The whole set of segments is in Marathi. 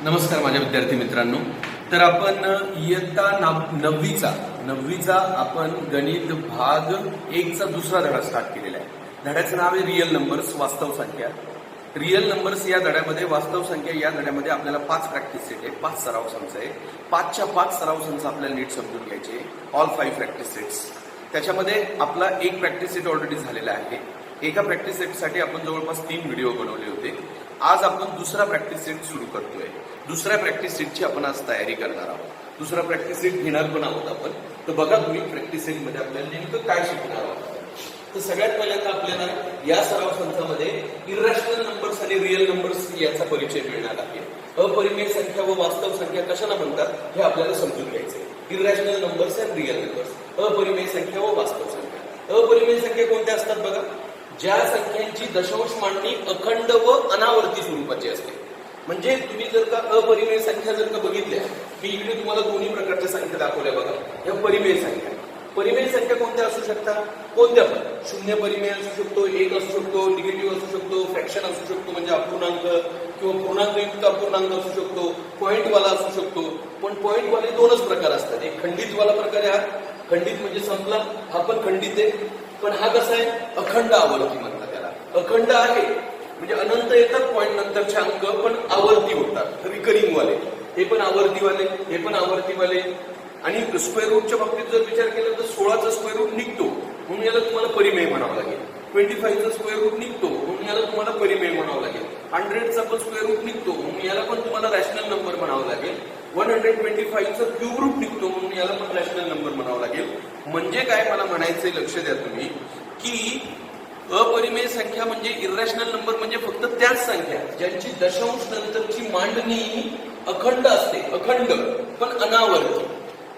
नमस्कार माझ्या विद्यार्थी मित्रांनो. तर आपण इयत्ता नववीचा आपण गणित भाग 1चा दुसरा धडा स्टार्ट केलेला आहे. धड्याचं नाव आहे रिअल नंबर्स, वास्तव संख्या. रिअल नंबर्स या धड्यामध्ये, वास्तव संख्या या धड्यामध्ये आपल्याला 5 प्रॅक्टिस सेट आहे, 5 सराव संच आहे. 5च्या 5 सराव संच आपल्याला नीट समजून घ्यायचे. All 5 practice sets. त्याच्यामध्ये आपला एक प्रॅक्टिस सेट ऑलरेडी झालेला आहे. एका प्रॅक्टिस सेटसाठी आपण जवळपास 3 व्हिडिओ बनवले होते. आज आपण दुसरा प्रॅक्टिस सेट सुरू करतोय. दुसऱ्या प्रॅक्टिस सेटची आपण आज तयारी करणार आहोत. दुसरा प्रॅक्टिस सेट घेणार पण आहोत आपण. तर बघा तुम्ही प्रॅक्टिस सेटमध्ये आपल्याला नेमकं काय शिकणार आहोत. तर सगळ्यात पहिल्यांदा आपल्याला या सराव संचामध्ये इरॅशनल नंबर्स आणि रिअल नंबर्स याचा परिचय मिळणार आहे. अपरिमेय संख्या व वास्तव संख्या कशाला म्हणतात हे आपल्याला समजून घ्यायचंय. Irrational numbers and real numbers, अपरिमेय संख्या व वास्तव संख्या. अपरिमेय संख्या कोणत्या असतात बघा? ज्या संख्यांची दशांश मांडणी अखंड व अनावर्ती स्वरूपाची असते. म्हणजे तुम्ही जर का अपरिमेय संख्या जर का बघितल्या, मी इकडे तुम्हाला दोन्ही प्रकारच्या संख्या दाखवल्या बघा. या परिमेय संख्या. परिमेय संख्या कोणत्या असू शकतात? कोणत्या पण. शून्य परिमेय असू शकतो, 1 असू शकतो, निगेटिव्ह असू शकतो, फ्रॅक्शन असू शकतो म्हणजे अपूर्णांक किंवा पूर्णांकयुक्त अपूर्णांक असू शकतो, पॉईंटवाला असू शकतो. पण पॉईंटवाले 2च प्रकार असतात. एक खंडितवाला प्रकार आहे. हा खंडित म्हणजे संपला, हा पण खंडित आहे. पण हा कसा आहे? अखंड आवर्ती म्हणतात त्याला. अखंड आहे म्हणजे अनंत येतात पॉईंट नंतरचे अंक, पण आवर्ती होतात. रिकरिंग वाले हे पण आवर्तीवाले, हे पण आवर्तीवाले. आणि स्क्वेअर रूटच्या बाबतीत जर विचार केला तर 16चा स्क्वेअर रूट निघतो म्हणून याला तुम्हाला परिमेय म्हणावं लागेल. 25चा स्क्वेअर रूट निघतो म्हणून याला तुम्हाला परिमेय म्हणावं लागेल. 100चा पण स्क्वेअर रूट निघतो म्हणून याला पण तुम्हाला रॅशनल नंबर म्हणावं लागेल. 125चा क्यूब रूट निघतो म्हणून याला पण रॅशनल नंबर म्हणावं लागेल. म्हणजे काय मला म्हणायचंय, लक्ष द्या तुम्ही, की अपरिमेय संख्या म्हणजे इरॅशनल नंबर म्हणजे फक्त त्याच संख्या ज्यांची दशांश नंतरची मांडणी अखंड असते. अखंड पण अनावर्ती.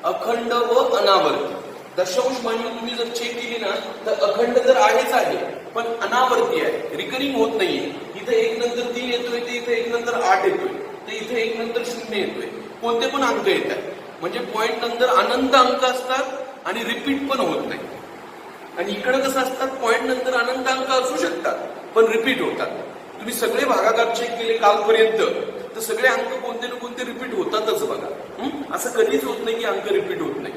अखंड व अनावर्ती. दशांश मांडणी तुम्ही जर चेक केली ना तर अखंड तर आहेच आहे पण अनावर्ती आहे, रिकरिंग होत नाहीये. इथे 1 नंतर 3 येतोय, ते इथे 1 नंतर 8 येतोय, ते इथे 1 नंतर 0 येतोय. कोणते पण अंक येतात म्हणजे पॉईंट नंतर अनंत अंक असतात आणि रिपीट पण होत नाही. आणि इकडे कसं असतात, पॉईंट नंतर अनंत अंक असू शकतात पण रिपीट होतात. तुम्ही सगळे भागाकार चेक केले कालपर्यंत तर सगळे अंक कोणते ना कोणते रिपीट होतातच बघा. असं कधीच होत नाही की अंक रिपीट होत नाही.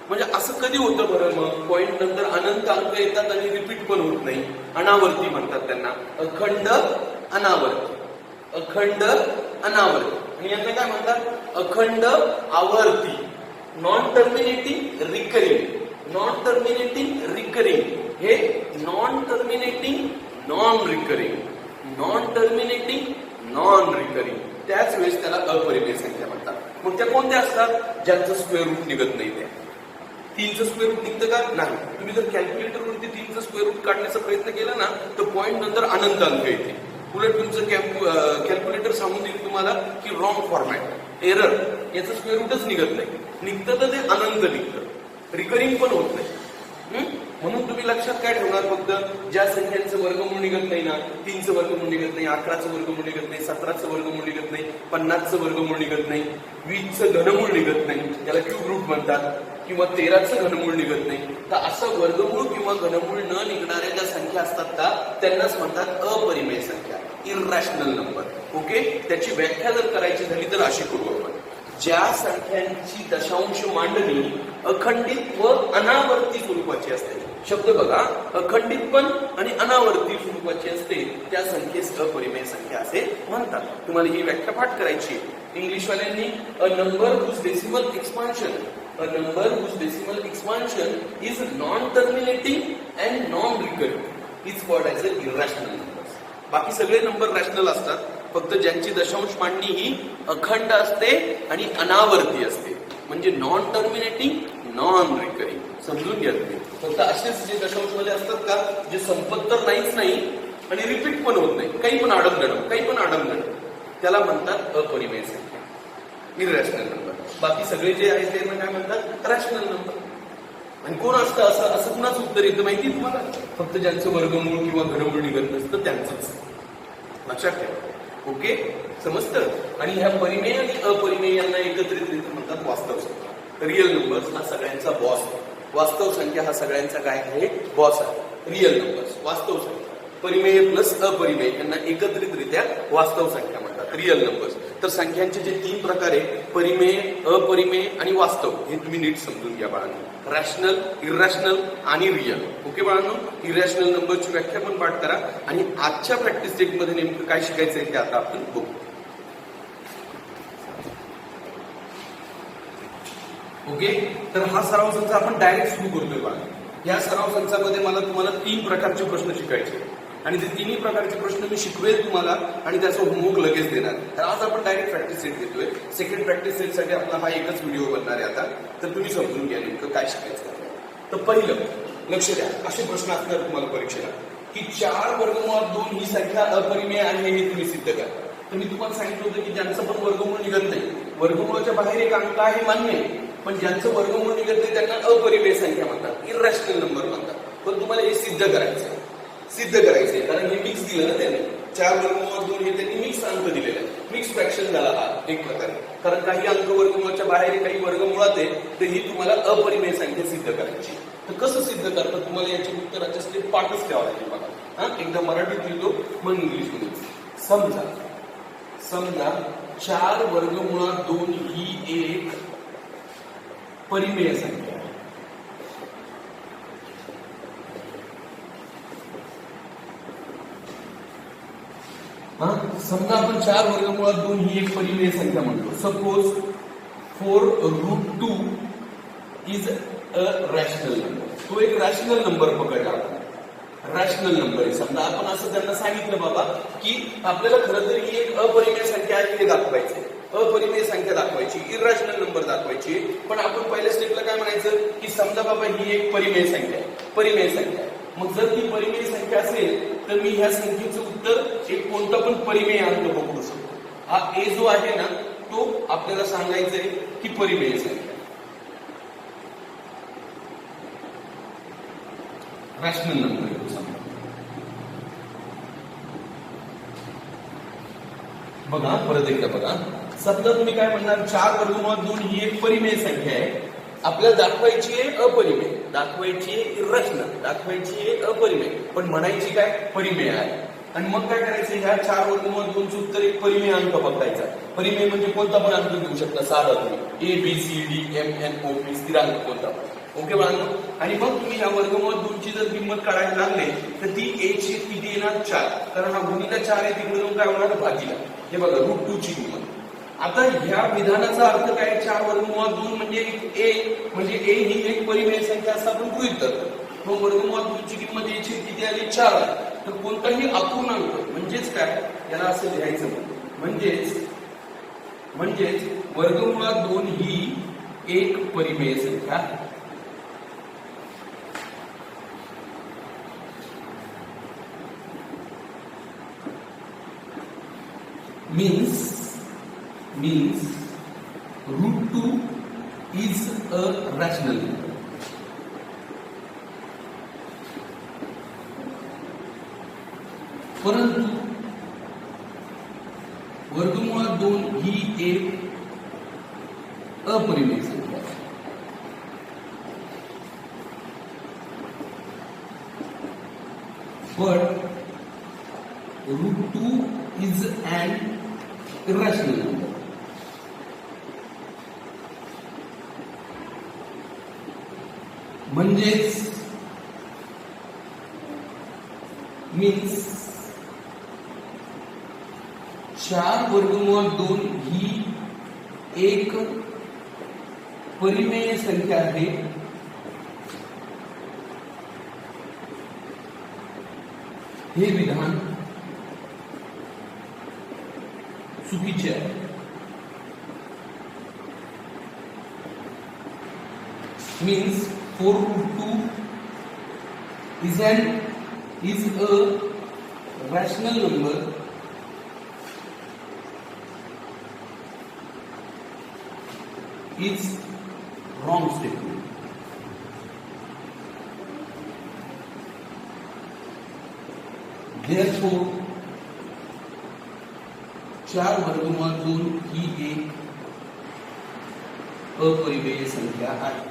म्हणजे असं कधी होतं बरं? मग पॉईंट नंतर अनंत अंक येतात आणि रिपीट पण होत नाही. अनावर्ती म्हणतात त्यांना. अखंड अनावर्ती. अखंड अनावर्ती. आणि यांना काय म्हणतात? अखंड आवर्ती. Non terminating recurring. Non terminating recurring. हे non terminating non recurring. Non terminating non recurring. त्याच वेळेस त्याला अपरिमेय संख्या म्हणतात. मग त्या कोणत्या असतात? ज्यांचं स्क्वेअर रूट निघत नाही. त्या 3चं स्क्वेअर रूट निघतं का? नाही. तुम्ही जर कॅल्क्युलेटरवरती 3चं स्क्वेअर रूट काढण्याचा प्रयत्न केला ना तर पॉईंट नंतर अनंत अंक येते. उलट तुमचं कॅल्क्युलेटर सांगून देईल तुम्हाला की रॉंग फॉर्मॅट, एरर, याचं स्क्वेअर रूटच निघत नाही. निघतं तर ते अनंत निघतं, रिकरिंग पण होत नाही. म्हणून तुम्ही लक्षात काय ठेवणार? फक्त ज्या संख्यांचं वर्गमूळ निघत नाही ना, 3चं वर्गमूळ निघत नाही, 11चं वर्गमूळ निघत नाही, 17चं वर्गमूळ निघत नाही, 50चं वर्गमूळ निघत नाही, 20चं घनमूळ निघत नाही, त्याला क्यूब रूट म्हणतात, किंवा 13चं घनमूळ निघत नाही. तर असं वर्गमूळ किंवा घनमूळ न निघणाऱ्या ज्या संख्या असतात का त्यांनाच म्हणतात अपरिमेय संख्या, इरॅशनल नंबर. ओके. त्याची व्याख्या जर करायची झाली तर अशी करू आपण. ज्या संख्यांची दशांश मांडणी अखंडित व अनावर्ती स्वरूपाची असते. शब्द बघा, अखंडित पण आणि अनावर्ती स्वरूपाची असते त्या संख्येस अपरिमेय संख्या असे म्हणतात. तुम्हाला ही व्याख्या पाठ करायची. इंग्लिशवाल्यांनी a number whose decimal expansion, a number whose decimal expansion is non-terminating and non-recurring is called as an irrational number. बाकी सगळे नंबर रॅशनल असतात, फक्त ज्यांची दशांश मांडणी ही अखंड असते आणि अनावर्ती असते. म्हणजे नॉन टर्मिनेटिंग नॉन रिकरिंग. समजून घ्या तुम्ही. फक्त असेच जे दशांश मध्ये असतात का जे संपत तर नाहीच नाही आणि रिपीट पण होत नाही, काही पण आडमधडम, काही पण आडमधडम, त्याला म्हणतात अपरिमेय संख्या, इरॅशनल नंबर. बाकी सगळे जे आहेत त्यांना काय म्हणतात? Rational number. आणि कोण असतं असं कुणाचं उत्तर येतं माहिती तुम्हाला? फक्त ज्यांचं वर्गमूळ किंवा घनमूळ निघत नसतं त्यांचंच. लक्षात ठेवा. ओके. समजतं? आणि ह्या परिमेय आणि अपरिमेय यांना एकत्रित म्हणतात वास्तव संख्या. रिअल नंबर्स हा सगळ्यांचा बॉस आहे. वास्तव संख्या हा सगळ्यांचा काय आहे? बॉस आहे. रिअल नंबर्स, वास्तव संख्या. परिमेय प्लस अपरिमेय यांना एकत्रितरित्या वास्तव संख्या म्हणतात, रिअल नंबर्स. तर संख्यांचे जे 3 प्रकार आहे, परिमेय, अपरिमेय आणि वास्तव, हे तुम्ही नीट समजून घ्या बाळांनो. रॅशनल, इरॅशनल आणि रिअल. ओके बाळांनो, इरॅशनल नंबरची व्याख्या पण पाठ करा आणि आजच्या प्रॅक्टिस सेटमध्ये नेमकं काय शिकायचंय ते आता आपण बघू. ओके, तर हा सराव संच आपण डायरेक्ट सुरू करतोय बाळा. या सराव संचामध्ये मला तुम्हाला 3 प्रकारचे प्रश्न शिकायचे आणि ते 3ही प्रकारचे प्रश्न मी शिकवेल तुम्हाला आणि त्याचा होमवर्क लगेच देणार. तर आज आपण डायरेक्ट प्रॅक्टिस सेट घेतोय. सेकंड प्रॅक्टिस सेटसाठी आपला हा एकच व्हिडिओ बनणार आहे आता. तर तुम्ही समजून घ्या नेमकं काय शिकायचं. तर पहिलं लक्ष द्या, असे प्रश्न असणार तुम्हाला परीक्षेला की 4 वर्गमुळात 2 ही संख्या अपरिमेय आहे हे तुम्ही सिद्ध करा. तर मी तुम्हाला सांगितलं होतं की ज्यांचं पण वर्गमूळ निघत नाही, वर्गमूळाच्या बाहेर एक अंक आहे मान्य आहे, पण ज्यांचं वर्गमूळ निघत नाही त्यांना अपरिमेय संख्या म्हणतात, इरॅशनल नंबर म्हणतात. पण तुम्हाला हे सिद्ध करायचं कारण हे मिक्स दिलं ना त्याने. 4 वर्गमुळात 2 हे त्यांनी मिक्स अंक दिलेले आहे. मिक्स फ्रॅक्शन झाला हा एक प्रकारे, कारण काही अंक वर्गमुळाच्या बाहेर काही वर्गमुळात आहे, तर ही तुम्हाला अपरिमेय संख्या सिद्ध करायची. तर कसं सिद्ध करतात तुम्हाला याची उत्तराच्या स्टेप पाठच ठेवा लागेल बघा. हा, एकदा मराठीत लिहितो मग इंग्लिशमध्ये. समजा 4 वर्गमुळात 2 ही एक परिमेय संख्या आहे. समजा आपण 4 वर्गमुळात 2 ही एक परिमेय संख्या म्हणतो. Suppose 4√2 is a rational number. तो एक रॅशनल नंबर पकडला आपण. रॅशनल नंबर आहे. समजा आपण असं त्यांना सांगितलं बाबा की आपल्याला खरं तर ही एक अपरिमेय संख्या आहे हे दाखवायची, अपरिमेय संख्या दाखवायची, इरॅशनल नंबर दाखवायची. पण आपण पहिल्या स्टेपला काय म्हणायचं की समजा बाबा ही एक परिमेय संख्या आहे, परिमेय संख्या. मग जर ती परिमेय संख्या असेल तर मी ह्या संख्येचं उत्तर एक कोणता पण परिमेय अंक पकडू शकतो. हा ए जो आहे ना तो आपल्याला सांगायचंय की परिमेय संख्या, रॅशनल नंबर आहे तो. समजा बघा, परत एकदा बघा. समजा तुम्ही काय म्हणणार, 4 वर्गमुळात 2 ही एक परिमेय संख्या आहे, आपल्याला दाखवायची आहे अपरिमेय, दाखवायची आहे इरॅशनल, दाखवायची आहे अपरिमेय, पण म्हणायची काय परिमेय आहे. आणि मग काय करायचं, ह्या 4 वर्गमुळात 2चं उत्तर एक परिमेय अंक बघायचा. परिमेय म्हणजे कोणता पण अंक घेऊ शकता साधा तुम्ही, A B C D M N O P, स्थिरांक कोणता पण. ओके बाळांनो, आणि मग तुम्ही ह्या वर्गमुळात 2ची जर किंमत काढायला लागले तर ती ए ची किती येणार 4, कारण हा गुणिला 4 आहे, तिकडे जाऊन काय होणार भागीला. हे बघा √2 ची किंमत. आता ह्या विधानाचा अर्थ काय, 4 वर्गमुळात 2 म्हणजे ए, म्हणजे ए ही एक परिमेय संख्या असं आपण गृहीत धरतो. मग वर्गमुळात 2 ची किंमत ए ची किती आली 4 आहे. तर कोणताही अपूर्णांक म्हणजेच काय, याला असं लिहायचं म्हणजेच वर्गमुळात 2 ही एक परिमेय संख्या आहे. means √2 is a rational number. परंतु वर्गमुळात 2 ही एक अपरिमेय संख्या आहे. But √2 is an irrational number. म्हणजेच मीन्स 4 वर्गमुळात 2 ही एक परिमेय संख्या आहे. हे विधान चुकीचे आहे. Means 4√2 is a rational number is wrong statement. Therefore 4 वर्गमुळात 2 ही एक अपरिमेय संख्या आहे.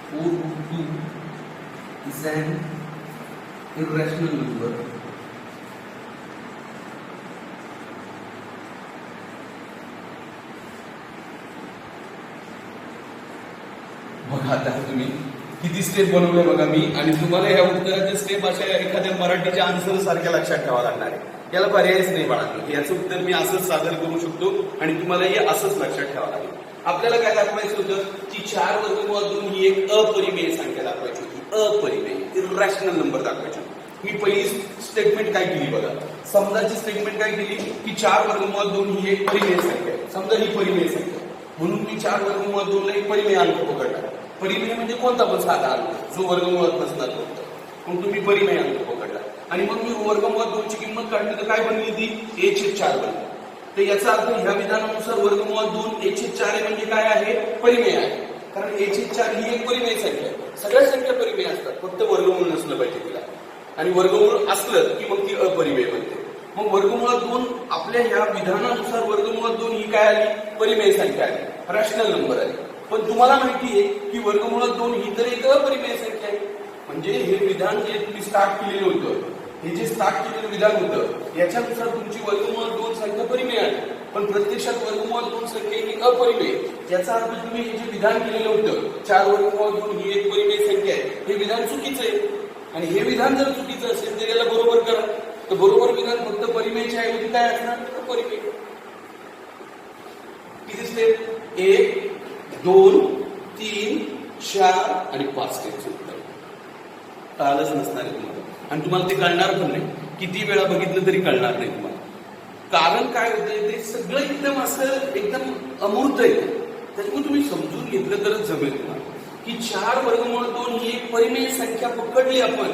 4√2 is an irrational number. बघा आता तुम्ही किती स्टेप बनवले बघा मी, आणि तुम्हाला या उत्तराचे स्टेप अशा एखाद्या मराठीच्या आन्सर सारख्या लक्षात ठेवावं लागणार आहे. याला पर्यायच नाही बाळा. याचं उत्तर मी असंच सादर करू शकतो आणि तुम्हाला हे असंच लक्षात ठेवावं लागेल. आपल्याला काय दाखवायचं होतं की 4 वर्गमूळ 2 ही एक अपरिमेय संख्या दाखवायची होती. अपरिमेय इरॅशनल नंबर दाखवायची होती. मी पहिली स्टेटमेंट काय केली बघा. समजाची स्टेटमेंट काय केली की 4 वर्गमूळ 2 ही एक परिमेय संख्या आहे. समजा ही परिमेय संख्या म्हणून मी 4 वर्गमूळ 2 ला एक परिमेय अंक पकडला. परिमेय म्हणजे कोणता पण साधा अंक जो वर्गमूळात नसणार होता, मग तुम्ही परिमेय अंक पकडला आणि मग मी वर्गमूळ 2 ची किंमत काढली तर काय बनली ती a/4 बनली. तर याचा अर्थ ह्या विधानानुसार वर्गमूळ 2 a/4 म्हणजे काय आहे, परिमेय आहे. कारण a/4 ही एक परिमेय संख्या आहे. सगळ्या संख्या परिमेय असतात, फक्त वर्गमूळ नसलं पाहिजे तिला, आणि वर्गमूळ असलं की मग ती अपरिमेय बनते. मग वर्गमूळ 2 आपल्या ह्या विधानानुसार वर्गमूळ 2 ही काय आली, परिमेय संख्या आली, रॅशनल नंबर आली. पण तुम्हाला माहिती आहे की वर्गमूळ 2 ही तर एक अपरिमेय संख्या आहे. म्हणजे हे विधान जे तुम्ही स्टार्ट केलेलं होतं, हे जे स्टार्ट केलेलं विधान होतं याच्यानुसार तुमची वर्गमूळ 2 संख्या परिमेय आहे, पण प्रत्यक्षात वर्गमूळ 2 संख्या ही अपरिमेय. याचा अर्थ तुम्ही हे जे विधान केलेलं होतं 4 वर्गमूळ 2 ही एक परिमेय संख्या आहे, हे विधान चुकीचं आहे. आणि हे विधान जर चुकीचं असेल तर याला बरोबर करा. तर बरोबर विधान फक्त परिमेयच्या ऐवजी काय असणार, अपरिमेय. किती स्टेप, 1 2 3 4 आणि 5 स्टेपचं उत्तर कळालंच नसणार आहे तुम्हाला, आणि तुम्हाला ते कळणार पण नाही. किती वेळा बघितलं तरी कळणार नाही तुम्हाला. कारण काय होतंय, ते सगळं एकदम असं एकदम अमूर्त आहे. त्याच्यामुळे तुम्ही समजून घेतलं तरच जमेल तुम्हाला की 4 वर्गमूळ 2 ही एक परिमेय संख्या पकडली आपण,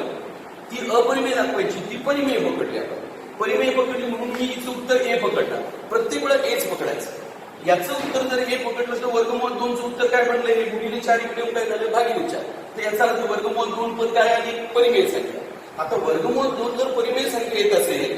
ती अपरिमेय दाखवायची, ती परिमेय पकडली आपण. परिमेय पकडली म्हणून मी हिचं उत्तर ए पकडलं. प्रत्येक वेळा एच पकडायचं. याचं उत्तर जर हे पकडलं तर वर्गमूळ 2चं उत्तर काय बनलं, हे गुणिले 4 इकडे काय झालं, भागिले 4. तर याचा अर्थ वर्गमूळ 2 पण काय आली, परिमेय संख्या. आता वर्गमूळ 2 जर परिमेय संख्या येत असेल,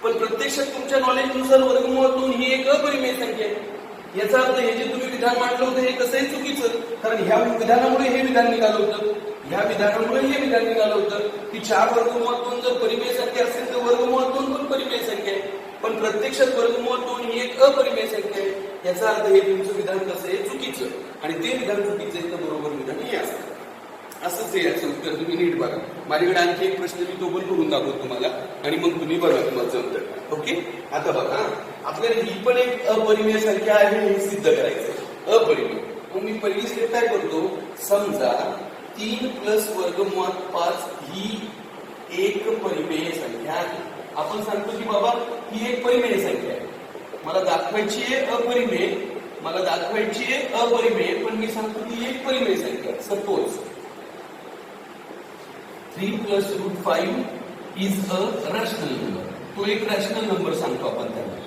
पण प्रत्यक्षात तुमच्या नॉलेजनुसार वर्गमूळ 2 ही एक अपरिमेय संख्या आहे. याचा अर्थ हे जे तुम्ही विधान मांडलं होतं हे कसंही चुकीचं, कारण ह्या विधानामुळे हे विधान निघालं होतं, ह्या विधानामुळे हे विधान निघालं होतं की 4 वर्गमूळ 2 जर परिमेय संख्या असेल तर वर्गमूळ 2 पण परिमेय संख्या आहे, पण प्रत्यक्षात वर्गमूळ 2 ही एक अपरिमेय संख्या आहे. याचा अर्थ हे तुमचं विधान कसं आहे, चुकीचं, आणि ते विधान चुकीचं आहे तर बरोबर विधान हे असतं. असंच आहे याचं उत्तर. तुम्ही नीट बघा. माझ्याकडे आणखी एक प्रश्न मी तो पण करून दाखवतो तुम्हाला, आणि मग तुम्ही बघा तुम्हाला जमतं. ओके, आता बघा आपल्याला ही पण एक अपरिमेय संख्या आहे हे सिद्ध करायचं, अपरिमेय. मग मी पहिली स्टेप काय करतो, समजा 3 प्लस वर्गमूळ 5 ही एक परिमेय संख्या आहे. आपण सांगतो की बाबा ही एक परिमेय संख्या आहे, मला दाखवायची आहे अपरिमेय, मला दाखवायची आहे अपरिमेय, पण मी सांगतो की एक परिमेय संख्या. Suppose 3 plus √5 is a rational number. तो एक रॅशनल नंबर सांगतो आपण त्याला.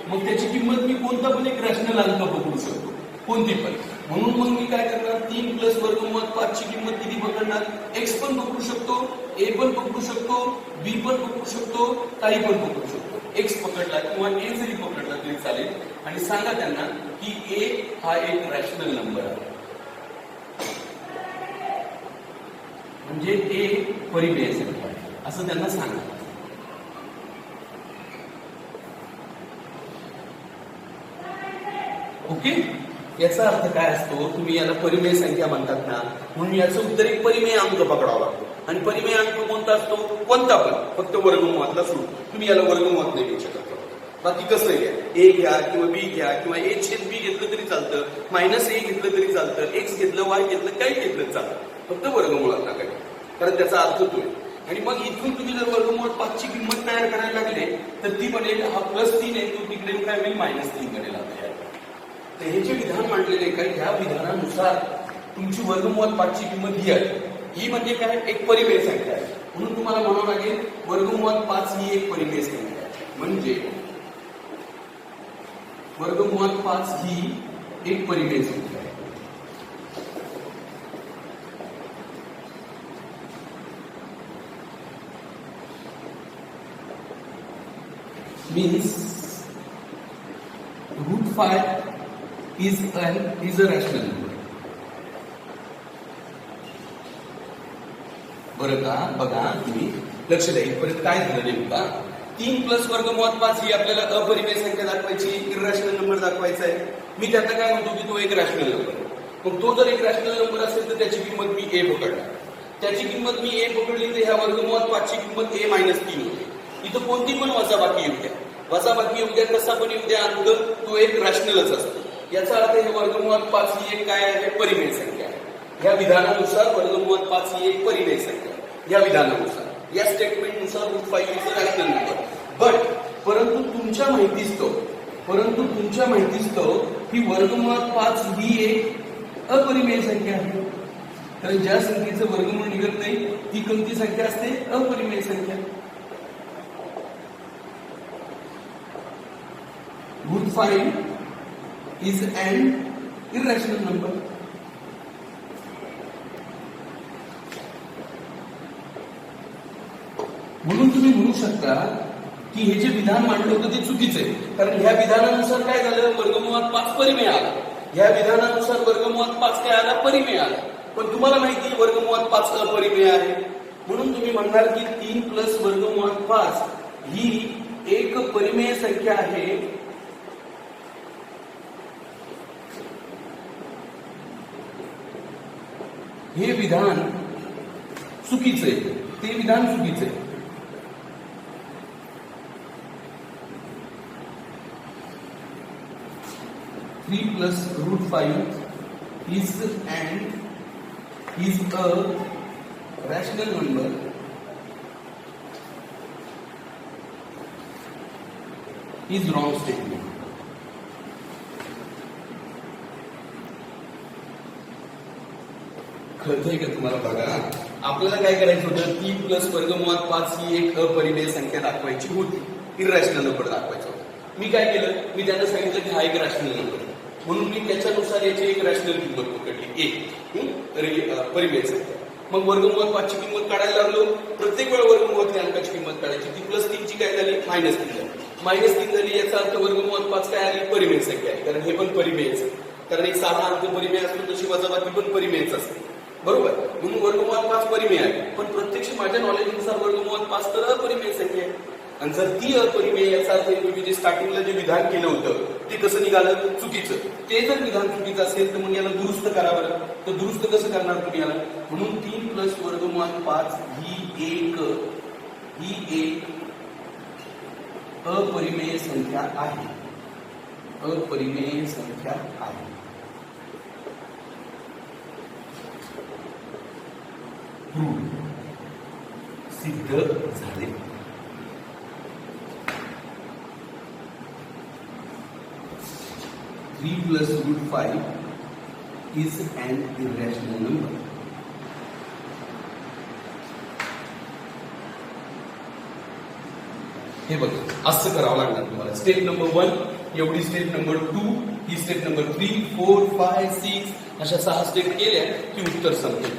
मग त्याची किंमत मी कोणता पण एक रॅशनल अंक पकडू शकतो, कोणती पण. म्हणून मग मी काय करणार, 3 प्लस वर्गमूळ 5 ची किंमत किती पकडणार, एक्स पण पकडू शकतो, ए पण पकडू शकतो, बी पण पकडू शकतो, काही पण पकडू शकतो. एक्स पकडला किंवा ए जरी पकडला तरी चालेल, आणि सांगा त्यांना की ए हा एक रॅशनल नंबर आहे, म्हणजे ए परिमेय संख्या आहे असं त्यांना सांगा. ओके, याचा अर्थ काय असतो, तुम्ही याला परिमेय संख्या म्हणतात ना, म्हणून याचं उत्तर एक परिमेय अंक पकडावा लागतो. आणि परिमेय अंक कोणता असतो, कोणता पण, फक्त वर्गमूळातला सोडून. तुम्ही याला वर्गमूळात नाही घेऊ शकत. बाकी कसं घ्या, ए घ्या किंवा बी घ्या किंवा ए छेद बी घेतलं तरी चालतं, मायनस ए घेतलं तरी चालतं, एक्स घेतलं, वाय घेतलं, काही घेतलं चालतं, फक्त वर्गमूळात टाकायचं, कारण त्याचा अर्थ तो आहे. आणि मग इथून तुम्ही जर वर्गमूळ 5 ची किंमत तयार करायला लागले तर ती बनेल, हा +3 आहे तो तिकडे काय होईल, -3 बनेल. तर हे जे विधान मांडलेले आहे, ह्या विधानानुसार तुमची वर्गमूळ 5 ची किंमत ही आहे. ही म्हणजे काय, एक परिमेय संख्या आहे. म्हणून तुम्हाला म्हणावं लागेल वर्गमूळ 5 ही एक परिमेय संख्या आहे. म्हणजे वर्गमूळ 5 ही एक परिमेय संख्या आहे. Means √5 is a rational number. बरं का, बघा तुम्ही लक्ष द्या. इथपर्यंत काय झालं नेमका, 3 प्लस वर्गमुळात 5 ही आपल्याला अपरिमेय संख्या दाखवायची, इररॅशनल नंबर दाखवायचा आहे. मी त्याचा काय म्हणतो की तो एक रॅशनल नंबर आहे. मग तो जर एक रॅशनल नंबर असेल तर त्याची किंमत मी ए पकडला. त्याची किंमत मी ए पकडली तर ह्या वर्गमुळात 5 ची किंमत ए मायनस 3 होते. इथं कोणती पण वजाबाकी येऊ द्या, वजाबाकी येऊ द्या, कसा पण येऊ द्या, अंक तो एक रॅशनलच असतो. याचा अर्थ हे वर्गमुळात 5 ही एक काय आहे, परिमेय संख्या आहे. ह्या विधानानुसार वर्गमुळात 5 ही एक परिमेय संख्या आहे. या विधानानुसार, या स्टेटमेंटनुसार root 5 is a rational number. परंतु तुमच्या माहितीस्तव ही वर्गमुळात 5 ही एक अपरिमेय संख्या आहे. कारण ज्या संख्येचं वर्गमूळ निघत नाही ती कोणती संख्या असते, अपरिमेय संख्या. Root 5 is an irrational number. म्हणून तुम्ही म्हणू शकता की हे जे विधान मांडलं होतं ते चुकीचं आहे. कारण ह्या विधानानुसार काय झालं, वर्गमुळात 5 परिमेय आला. ह्या विधानानुसार वर्गमुळात 5 काय आला, परिमेय आला. पण तुम्हाला माहिती वर्गमुळात 5 अपरिमेय आहे. म्हणून तुम्ही म्हणणार की 3 प्लस वर्गमुळात 5 ही एक परिमेय संख्या आहे. हे विधान चुकीचं आहे, ते विधान चुकीचं आहे. Three plus root 5 is a rational number is wrong statement. कळतंय का तुम्हाला? बघा, आपल्याला काय करायचं होतं, 3 प्लस वर्गमुळात 5 ही एक अपरिमेय संख्या दाखवायची होती, इररॅशनल नंबर दाखवायचा होता. मी काय केलं, मी त्यांना सांगितलं की हा एक रॅशनल नंबर आहे. म्हणून मी त्याच्यानुसार याची एक रॅशनल किंमत पकडली, एक परिमेय संख्या. मग वर्गमुळात 5 ची किंमत काढायला लागलो. प्रत्येक वेळा वर्गमुळातल्या अंकाची किंमत काढायची. ती प्लस 3 ची काय झाली, मायनस 3 झाली. मायनस 3 झाली याचा अर्थ वर्गमुळात 5 काय आली, परिमेय संख्या आहे. कारण हे पण परिमेयच आहे. कारण एक साधा अंक परिमेय असतो तशी वजाबाकी पण परिमेयच असते, बरोबर. म्हणून वर्गमुळात 5 परिमेय आहे. पण प्रत्यक्ष माझ्या नॉलेजनुसार वर्गमुळात 5 तर अपरिमेय संख्या आहे. आणि जर ती अपरिमेय याचा अर्थ तुम्ही जे स्टार्टिंगला जे विधान केलं होतं ते कसं निघालं, चुकीचं. ते जर विधान चुकीचं असेल तर मग याला दुरुस्त करा बरं. तर दुरुस्त कसं करणार तुम्ही याला? म्हणून 3 प्लस वर्गमुळात 5 ही एक अपरिमेय संख्या आहे. अपरिमेय संख्या आहे. सिद्ध झाले. Three plus root 5 is an irrational number. हे बघा, असं करावं लागणार तुम्हाला. स्टेप नंबर 1 एवढी, स्टेप नंबर 2 ही, स्टेप नंबर 3, 4, 5, 6 अशा 6 स्टेप केल्या की उत्तर संपते.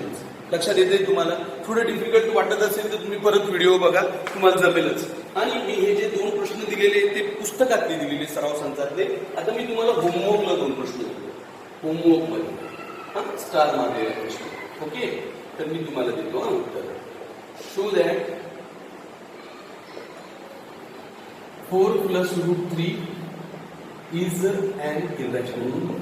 लक्षात येते तुम्हाला? थोडं डिफिकल्ट वाटत असेल तर तुम्ही परत व्हिडिओ बघा, तुम्हाला जमेलच. आणि मी हे जे 2 प्रश्न दिलेले ते पुस्तकातले दिलेले, सराव संचातले. आता मी तुम्हाला होमवर्कला 2 प्रश्न देतो, होमवर्क मध्ये स्टार मारलेले प्रश्न. ओके, तर मी तुम्हाला देतो उत्तर. Show that 4 plus root 3 is an irrational number.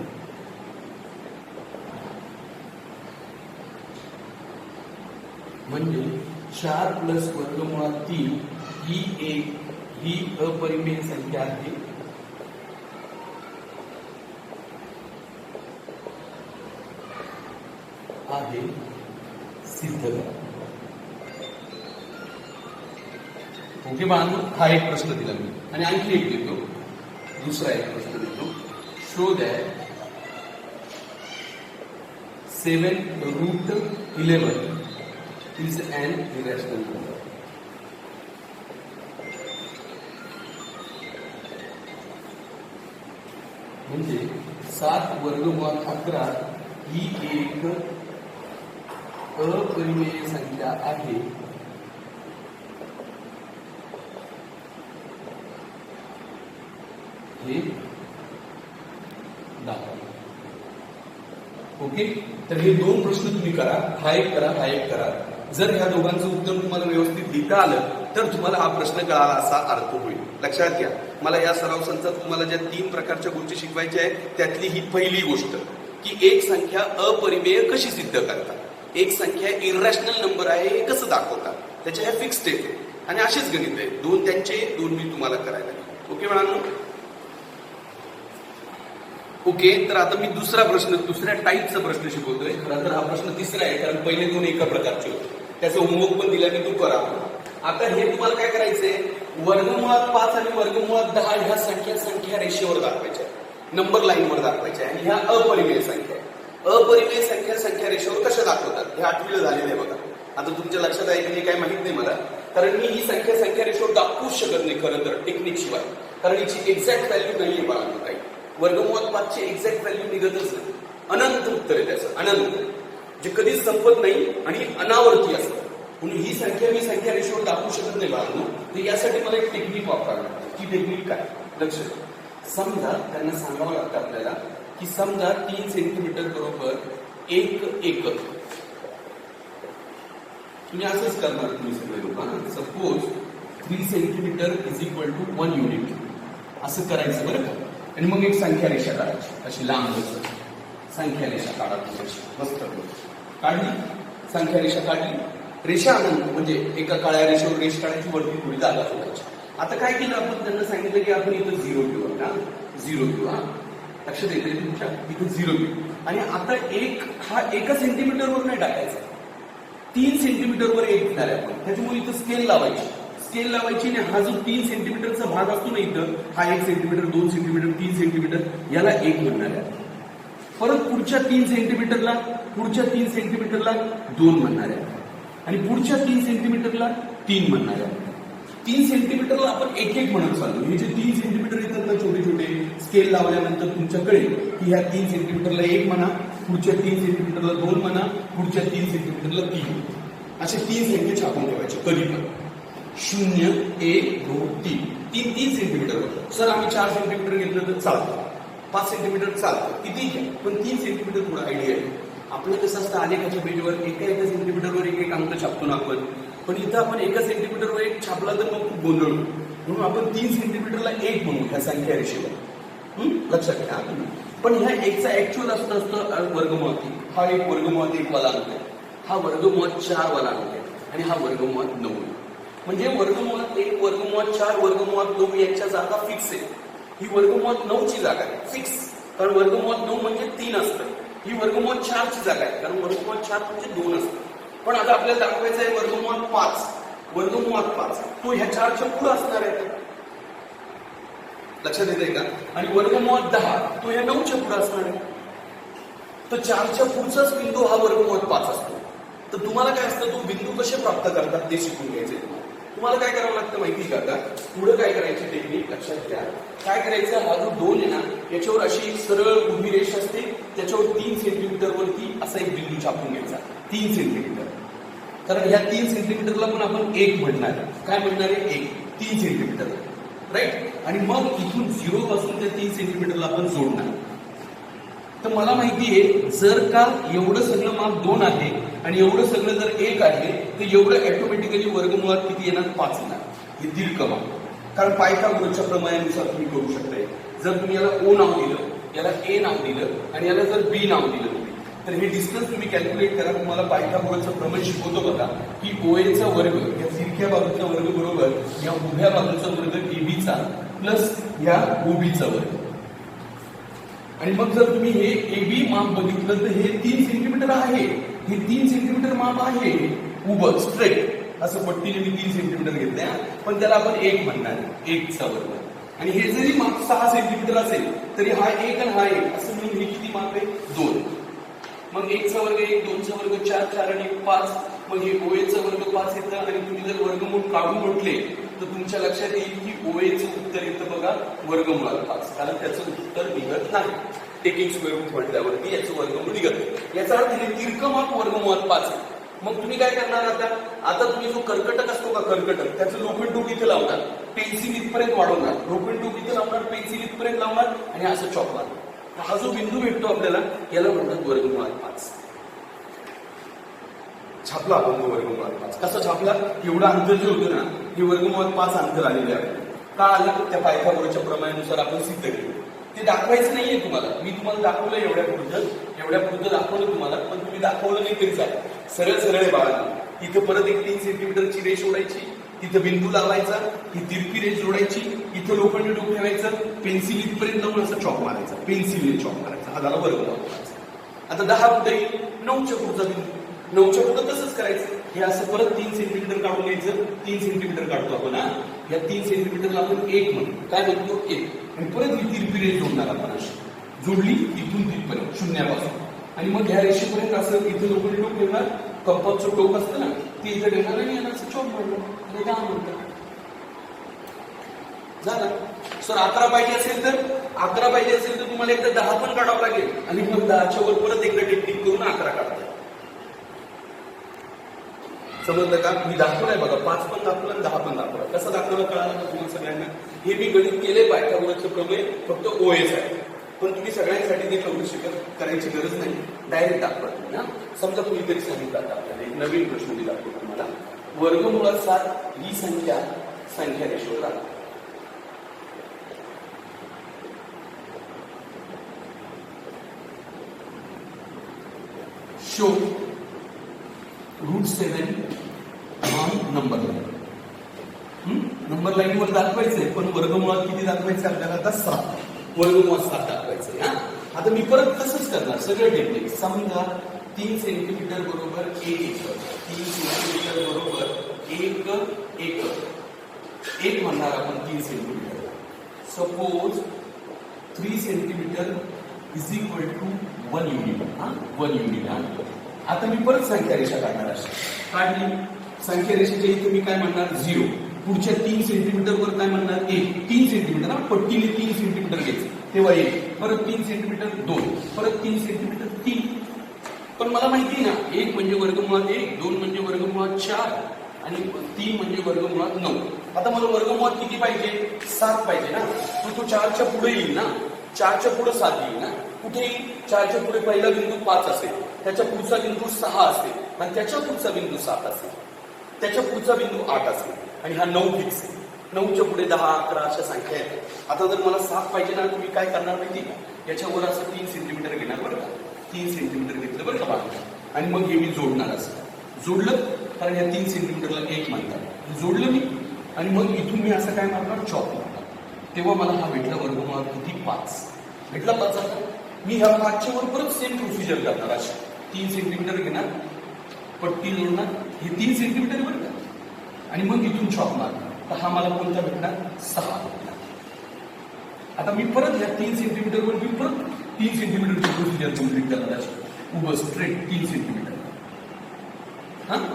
म्हणजे 4 प्लस वर्गमुळात 3 ही अपरिमेय संख्या आहे. सिद्ध. ओके बाळांनो, हा एक प्रश्न दिला मी. आणि आणखी एक देतो, दुसरा एक प्रश्न देतो. Show that 7 root 11 is an irrational number. म्हणजे 7 वर्गमुळात 11 ही एक अपरिमेय संख्या आहे. हे दाखवा. ओके, तर हे 2 प्रश्न तुम्ही करा. हा एक करा, हा एक करा. जर ह्या दोघांचं उत्तर तुम्हाला व्यवस्थित लिहिता आलं तर तुम्हाला हा प्रश्न कळाला असा अर्थ होईल. लक्षात घ्या, मला या सराव संचात तुम्हाला ज्या 3 प्रकारच्या गोष्टी शिकवायच्या आहेत त्यातली ही पहिली गोष्ट की एक संख्या अपरिमेय कशी सिद्ध करतात, एक संख्या इरॅशनल नंबर आहे हे कसं दाखवतात, त्याच्या ह्या फिक्स स्टेप आहे आणि असेच गणित आहे. त्यांचे दोन मी तुम्हाला करायला लागेल. ओके म्हणालो? ओके, तर आता मी दुसऱ्या टाईपचा प्रश्न शिकवतोय. खरं तर हा प्रश्न तिसरा आहे कारण पहिले 2 एका प्रकारचे होते. त्याचा होमवर्क पण दिला मी, तो करा. आता हे तुम्हाला काय करायचंय, वर्गमुळात 5 आणि वर्गमुळात 10 ह्या संख्या रेषेवर दाखवायच्या, नंबर लाईनवर दाखवायच्या आणि ह्या अपरिमेय संख्या. अपरिमेय संख्या रेषेवर कशा दाखवतात हे 8वीला झालेलं आहे बघा. आता तुमच्या लक्षात आहे की काही माहित नाही मला, कारण मी ही संख्या रेषेवर दाखवूच शकत नाही खरं तर टेक्निक शिवाय, कारण हिची एक्झॅक्ट व्हॅल्यू नाहीये मला काही. वर्गमुळात 5 ची एक्झॅक्ट व्हॅल्यू निघतच नाही, अनंत उत्तर आहे त्याचं, अनंत, जे कधीच संपत नाही आणि अनावर्ती असतं. म्हणून ही मी संख्या रेषेवर दाखवू शकत नाही बाळांनो. तर यासाठी मला एक टेक्निक वापरावी लागते. ती टेक्निक काय, लक्ष द्या. समजा त्यांना सांगावं लागतं आपल्याला की समजा 3 सेंटीमीटर बरोबर 1 एकक. तुम्ही असंच करणार तुम्ही सगळे लोक. Suppose 3 centimetre is equal to 1 unit असं करायचं बरं का. आणि मग एक संख्या रेषा काढायची, अशी लांब संख्या रेषा काढायची, मस्त काढली संख्या रेषा काढली. रेषा अनंत म्हणजे एका काळ्या रेषेवर रेष काढायची, वरती थोडी जागा सोडायची. आता काय केलं आपण, त्यांना सांगितलं की आपण इथं 0 घेऊ ना, 0 घेऊ. लक्षात येते तुमच्या, इथं 0 घेऊ. आणि आता हा 1 सेंटीमीटरवर नाही टाकायचा, 3 सेंटीमीटरवर 1 घेणार आहे आपण. त्याच्यामुळे इथं स्केल लावायची आणि हा जो 3 सेंटीमीटरचा भाग असतो ना इथं, हा 1 सेंटीमीटर 2 सेंटीमीटर 3 सेंटीमीटर याला 1 म्हणणार आहे. परत पुढच्या 3 सेंटीमीटरला 2 म्हणणार आहे आणि पुढच्या 3 सेंटीमीटरला 3 म्हणणार आहे. 3 सेंटीमीटरला आपण 1 म्हणत चाललो. हे जे 3 सेंटीमीटर येतात ना छोटे छोटे, स्केल लावल्यानंतर तुमच्याकडे की ह्या 3 सेंटीमीटरला 1 म्हणा, पुढच्या 3 सेंटीमीटरला 2 म्हणा, पुढच्या 3 सेंटीमीटरला 3, असे 3 संख्या छापून ठेवायचे कधी पण. 0 1 2 3 3 सेंटीमीटरवर. सर आम्ही 4 सेंटीमीटर घेतलं तर चालतं, 5 सेंटीमीटर चालतं, किती घ्या, पण 3 सेंटीमीटर थोडा आयडिया आहे. आपलं कसं असतं, आलेखाच्या पेजवर एका सेंटीमीटरवर 1 अंक छापतो ना आपण, पण इथं आपण 1 सेंटीमीटरवर 1 छापला तर मग खूप गोंधळ होतो. म्हणून आपण 3 सेंटीमीटरला 1 म्हणू ह्या संख्या रेषेवर. लक्षात घ्या तुम्ही. पण ह्या 1चा ऍक्च्युअल असतं वर्गमुळात 1. हा एक वर्गमुळात 1 वाला अंक आहे, हा वर्गमुळात 4 वाला अंक आहे आणि हा वर्गमुळात 9. म्हणजे वर्गमुळात 1 वर्गमुळात 4 वर्गमुळात 9 यांच्या जागा फिक्स आहे. ही वर्गमुळात 9 ची जागा आहे फिक्स, कारण वर्गमुळात 9 म्हणजे 3 असतं. ही वर्गमुळात 4 ची जागा आहे, कारण वर्गमुळात 4 म्हणजे 2 असतं. पण आता आपल्याला दाखवायचं आहे वर्गमुळात 5, तो ह्या 4च्या पुढे असणार आहे. लक्षात येते का? आणि वर्गमुळात 10 तो ह्या 9च्या पुढे असणार आहे. तर 4च्या पुढचाच बिंदू हा वर्गमुळात 5 असतो. तर तुम्हाला काय असतं, तो बिंदू कसे प्राप्त करतात ते शिकून घ्यायचे. तुम्हाला काय करावं लागतं माहिती का? आता पुढे काय करायची टेक्निक लक्षात घ्या. काय करायचं, हा जो 2 आहे ना याच्यावर अशी एक सरळ उभी रेष असते, त्याच्यावर 3 सेंटीमीटर वरती असा एक बिंदू छापून घ्यायचा, 3 सेंटीमीटर. कारण ह्या 3 सेंटीमीटरला पण आपण 1 म्हणणार. काय म्हणणार आहे? 1 3 सेंटीमीटर, राईट. आणि मग इथून 0 पासून त्या 3 सेंटीमीटरला आपण जोडणार. तर मला माहिती आहे, जर का एवढं सगळं माप 2 आहे आणि एवढं सगळं जर 1 आहे तर एवढं ऑटोमॅटिकली वर्गमुळात किती येणार? 5 येणार. हे दीड कमाल, कारण पायथागोरसच्या प्रमाणानुसार तुम्ही करू शकताय. जर तुम्ही याला O नाव दिलं, याला A नाव दिलं आणि याला जर B नाव दिलं तुम्ही, तर हे डिस्टन्स तुम्ही कॅल्क्युलेट करा. तुम्हाला पायथागोरसचं प्रमेय शिकवतो बघा की OA चा वर्ग या तिरक्या बाजूचा वर्ग बरोबर या उभ्या बाजूचा वर्ग AB चा प्लस या OB चा वर्ग. आणि मग जर तुम्ही हे AB माप बघितलं तर हे 3 सेंटीमीटर आहे. हे 3 सेंटीमीटर माप आहे उभं स्ट्रेट, असं पट्टीने मी 3 सेंटीमीटर घेतले, पण त्याला आपण 1 म्हणणार, 1 चा वर्ग. आणि हे जरी माप 6 सेंटीमीटर असेल तरी हा 1 आणि हा 1 असं मिळून हे किती माप आहे? 2. मग 1 चा वर्ग 1, 2 चा वर्ग 4, 4 आणि 1 5. मग हे OA चा वर्ग 5 येतं. आणि तुम्ही जर वर्गमूळ काढून म्हटले तर तुमच्या लक्षात येईल की OA चं उत्तर येतं बघा वर्गमुळात 5, कारण त्याचं उत्तर निघत नाही. टेकिंग स्क्वेअर रूट म्हटल्यावरती याचं वर्गमूळ निघत नाही. याचा अर्थ हे तिरकं माप वर्गमुळात 5 आहे. मग तुम्ही काय करणार आता तुम्ही जो कर्कटक असतो का, कर्कटक, त्याचं लोखंड टोक इथे लावणार, पेन्सिल इथपर्यंत वाढवणार, लोखंड टोक इथे लावणार, पेन्सिल इथपर्यंत लावणार आणि असं चॉपणार. हा जो बिंदू भेटतो आपल्याला याला म्हणतात वर्गमुळात 5. छापला आपण तो वर्गमुळात 5. कसा छापला? एवढं अंतर जे होतं ना हे वर्गमुळात 5 अंतर आलेले आहे. का आलं? त्या पायथागोरसच्या प्रमाणानुसार आपण सिद्ध केलं. ते दाखवायचं नाहीये तुम्हाला, मी तुम्हाला दाखवलं एवढ्या पुढचं दाखवलं तुम्हाला, पण तुम्ही दाखवलं नाही तरी चालेल. सरळ सरळ बाळा, इथं परत एक 3 सेंटीमीटरची रेष ओढायची, तिथं बिंदू लावायचा, ही तिरपी रेष जोडायची, इथं लोखंडी टोक ठेवायचं, पेन्सिल इथपर्यंत जाऊन असं चॉक मारायचा, पेन्सिलने चॉक मारायचा. हा झाला वर्गमुळात. आता 10 कुठे येईल? 9च्या पुढचा बिंदू. 9च्या पुढं तसंच करायचं. हे असं परत 3 सेंटीमीटर काढून घ्यायचं. 3 सेंटीमीटर काढतो आपण. या 3 सेंटीमीटरला आपण 1 म्हणतो. काय म्हणतो? 1. आणि परत ही तिरपी रेष जोडणार आपण. अशी जोडली इथून तिथपर्यंत शून्यापासून, आणि मग ह्या रेषेपर्यंत असं इथं लोखंडी टोक ठेवणार, कंपासचं टोक असतं ना ते इथं ठेवणार, आणि यांना असं चॉक मारलं. हे काय म्हणतात? झालं. सर 11 पाहिजे असेल तर तुम्हाला एकदा 10 पण काढावं लागेल, आणि मग 10च्या वर परत एकदा टिक करून 11 काढता. समजलं का? मी दाखवलंय बघा, 5 पण दाखवलं आणि 10 पण दाखवलं. कसं दाखवलं कळालं का तुम्हाला सगळ्यांना? हे मी गणित केले पायथागोरसचे प्रमेय, फक्त ओएस आहे. पण तुम्ही सगळ्यांसाठी ते करू करायची गरज नाही, डायरेक्ट दाखवा तुम्ही. ना समजा कुणीतरी सांगितलं आपल्याला एक नवीन प्रश्न मी दाखवतो तुम्हाला. वर्गमुळात 7 ही संख्या रेषेवर दाखवा. Show √7 on number line. Number line वर दाखवायचंय, पण वर्गमुळात किती दाखवायचं आपल्याला? आता 7. वर्गमुळात 7 दाखवायचंय. आता मी परत तसंच करणार सगळं टेक्निक. समजा 3 सेंटीमीटर बरोबर 1 एकर, 3 सेंटीमीटर बरोबर 1 एकर, 1 म्हणणार आपण 3 centimetre. Suppose 3 centimetre is equal to 1 unit. 1 unit. आता मी परत संख्या रेषा काढणार. अशी काढली संख्या रेषेच्या इथे मी काय म्हणणार? 0. पुढच्या 3 सेंटीमीटर वर काय म्हणणार? 1. 3 सेंटीमीटर पट्टीने 3 सेंटीमीटर घ्यायचं, तेव्हा 1. परत 3 सेंटीमीटर 2. परत 3 सेंटीमीटर 3. पण मला माहिती ना 1 म्हणजे वर्गमुळात 1, 2 म्हणजे वर्गमुळात 4, आणि 3 म्हणजे वर्गमुळात 9. आता मला वर्गमुळात किती पाहिजे? 7 पाहिजे ना. तो 4च्या पुढे येईल ना, 4च्या पुढे 7 येईल ना. कुठे येईल? 4च्या पुढे पहिला बिंदू 5 असेल, त्याच्या पुढचा बिंदू 6 असेल, आणि त्याच्या पुढचा बिंदू 7 असेल, त्याच्या पुढचा बिंदू 8 असेल, आणि हा 9 फिक्स आहे. 9च्या पुढे 10, 11 अशा संख्या आहेत. आता जर मला 7 पाहिजे ना, तुम्ही काय करणार माहिती का? याच्यावर असं 3 सेंटीमीटर घेणार बरं का. 3 सेंटीमीटर घेतलं बरं का बाजूला, आणि मग हे मी जोडणार. असं जोडलं, कारण या 3 सेंटीमीटरला 1 म्हणतात. जोडलं मी, आणि मग इथून मी असं काय मारणार? चॉक मारणार. तेव्हा मला हा भेटला वर्गमुळात किती? 5 भेटला. 5. मी ह्या 5च्या वर परत सेम प्रोसिजर करणार. अशी 3 सेंटीमीटर घेणार, पट्टी जोडणार, हे 3 सेंटीमीटर बरं का, आणि मग इथून चॉक मारणार. तर हा मला कोणता भेटणार? 6 भेटणार. आता मी परत ह्या 3 सेंटीमीटर वर मी परत 3 सेंटीमीटरची प्रोसिजर कम्प्लीट करणार. अशी उभं स्ट्रेट 3 सेंटीमीटर.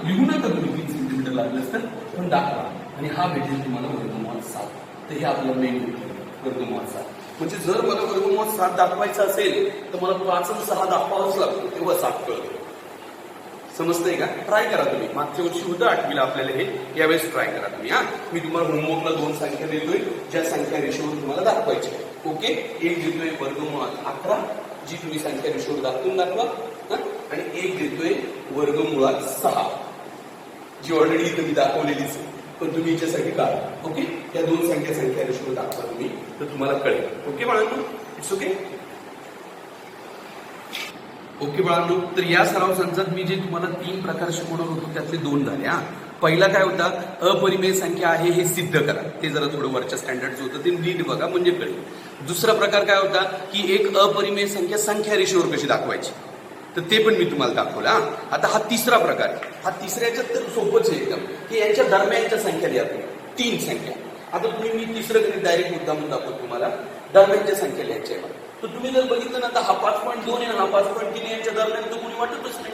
लिहू नका तुम्ही 3 सेंटीमीटर लागलं तर, पण दाखवा, आणि हा भेटेल तुम्हाला वर्गमुळात 7. तर हे आपलं मेन वर्गमुळात 7. म्हणजे जर मला वर्गमुळात 7 दाखवायचं असेल तर मला 5 आणि 6 दाखवावंच लागतं, तेव्हा 7 कळतं. समजतंय का? ट्राय करा तुम्ही. मागच्या वर्षी होतं 8वीला आपल्याला हे, यावेळेस ट्राय करा तुम्ही. मी तुम्हाला होमवर्कला 2 संख्या देतोय, ज्या संख्या रेषेवर तुम्हाला दाखवायची. ओके. एक देतोय वर्गमुळात 11, जी तुम्ही संख्या रेषेवर दाखवून दाखवा, आणि एक देतोय वर्गमुळात 6, जी ऑलरेडी तुम्ही दाखवलेलीच आहे, पण तुम्ही याच्यासाठी काढा. ओके. त्या 2 संख्या रेषेवर दाखवा तुम्ही, तर तुम्हाला कळेल. ओके बाळांनो? It's okay. ओके बाळांनो, तर या सराव संचात मी जे तुम्हाला 3 प्रकार शिकवणार होतो त्यातले 2 झाले. पहिला काय होता? अपरिमेय संख्या आहे हे सिद्ध करा. ते जरा थोडं वरच्या स्टँडर्डचं होतं, ते नीट बघा म्हणजे कळेल. दुसरा प्रकार काय होता? की एक अपरिमेय संख्या रेषेवर कशी दाखवायची, तर ते पण मी तुम्हाला दाखवलं. आता हा तिसरा प्रकार आहे. हा तिसऱ्याच्यात तर सोपंच आहे एकदम, की यांच्या दरम्यानच्या संख्या द्या तुम्ही. 3 संख्या. आता तुम्ही मी तिसरं गणित डायरेक्ट मुद्दामून दाखवतो तुम्हाला. दरम्यानच्या संख्या लिहायच्या आहे. तर तुम्ही जर बघितलं ना, तर हा 5.2 आहे, हा 5.3 यांच्या दरम्यान तर कोणी वाटतच नाही,